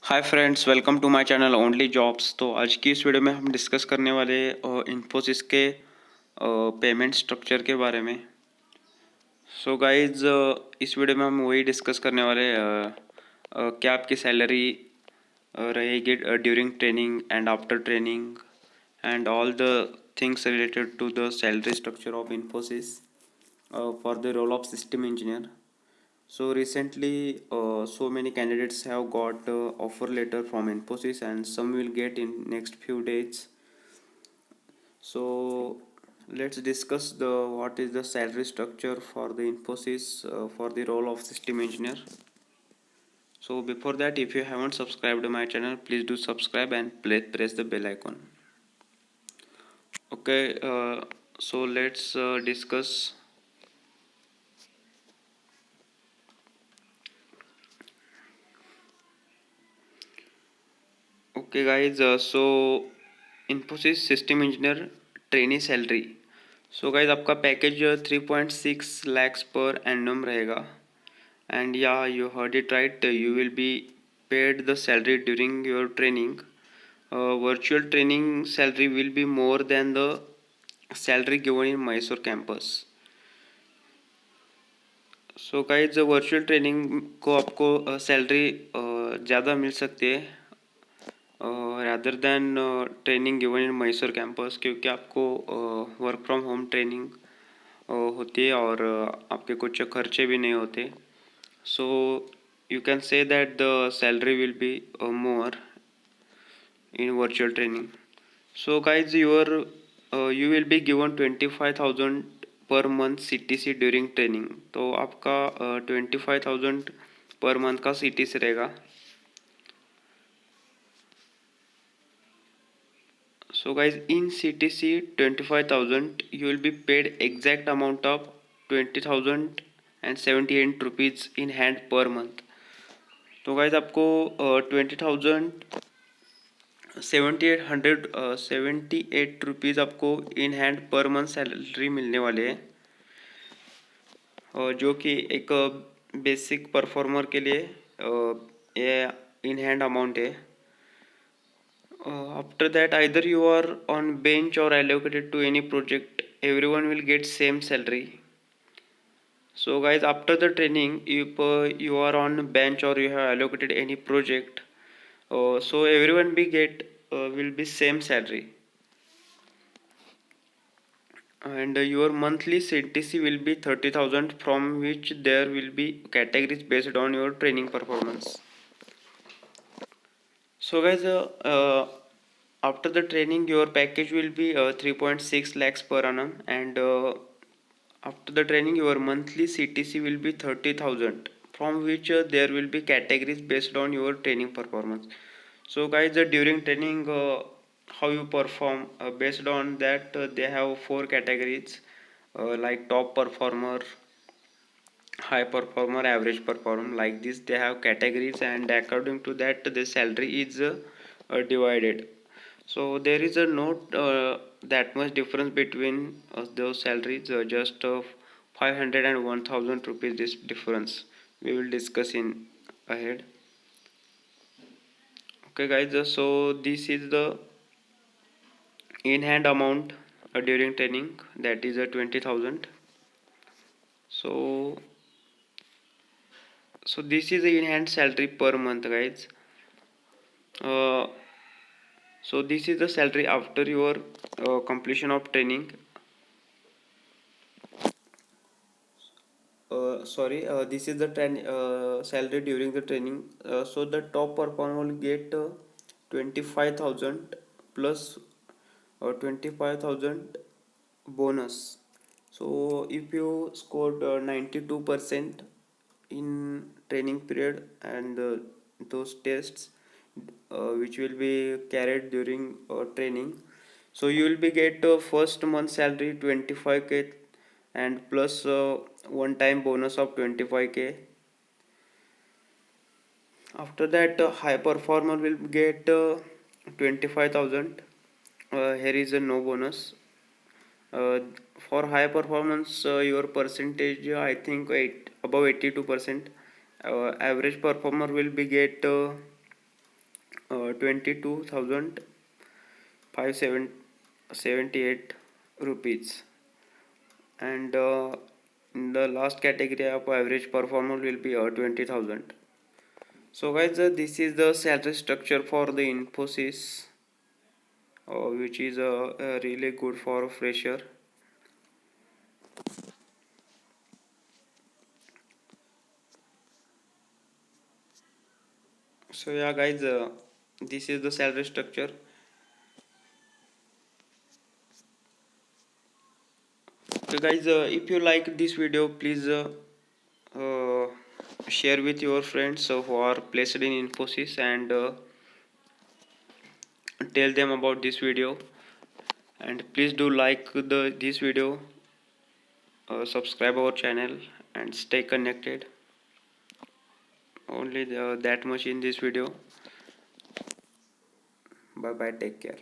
Hi friends, welcome to my channel only jobs. तो आज की इस वीडियो में हम डिस्कस करने वाले इन्फोसिस के पेमेंट स्ट्रक्चर के बारे में। सो गाइज, इस वीडियो में हम वही डिस्कस करने वाले क्या आपकी सैलरी रहेगी during training and after training and all the things related to the salary structure of Infosys for the role of system engineer. So recently, so many candidates have got offer letter from Infosys, and some will get in next few days. So let's discuss the what is the salary structure for the Infosys for the role of system engineer. So before that, if you haven't subscribed to my channel, please do subscribe and press the bell icon. Okay, so let's discuss. Okay guys, so Infosys system engineer trainee salary. So guys आपका package 3.6 lakhs per annum रहेगा। And या you heard it right, you will be paid the salary during your training. Virtual training salary will be more than the salary given in Mysore campus. So guys virtual training को आपको salary ज़्यादा मिल सकती है rather than training given in Mysore campus, क्योंकि आपको work from home training होती है और आपके कुछ खर्चे भी नहीं होते। So you can say that the salary will be more in virtual training. So guys you will be given 25,000 per month CTC during training. तो आपका 25,000 पर मंथ का CTC रहेगा। So guys, in CTC 25,000 you will be paid exact amount of 20,078 rupees in hand per month. तो guys आपको 20,78 rupees आपको in hand per month salary मिलने वाले हैं, जो कि एक बेसिक परफॉर्मर के लिए ये इन हैंड अमाउंट है। After that, either you are on bench or allocated to any project, everyone will get same salary. So guys, after the training, if you are on bench or you have allocated any project, so everyone will be same salary, and your monthly CTC will be 30,000, from which there will be categories based on your training performance. So guys, after the training your package will be 3.6 lakhs per annum, and after the training your monthly CTC will be 30,000, from which there will be categories based on your training performance. So guys, during training how you perform, based on that they have four categories, like top performer, high performer, average performer. Like this they have categories, and according to that the salary is divided. So there is a not that much difference between those salaries, just 500 and 1,000 rupees this difference we will discuss in ahead. Okay guys, so this is the in hand amount during training, that is 20,000. So this is the in hand salary per month guys. uh, so this is the salary after your completion of training. Sorry, this is the salary during the training. So the top performer will get 25,000 plus 25,000 bonus. So if you scored 92% in training period, and those tests which will be carried during training, so you will be get first month salary 25k, and plus one time bonus of 25k. After that high performer will get 25,000. Here is a no bonus. uh, for high performance your percentage, I think above 82%. Average performer will be get 22,578 rupees, and in the last category of average performer will be 20,000. So guys, this is the salary structure for the Infosys, which is really good for a fresher. So yeah guys, this is the salary structure. So guys, if you like this video, please uh, share with your friends who are placed in Infosys, and tell them about this video. And please do like this video, subscribe our channel, and stay connected. Only that much in this video. Bye bye, take care.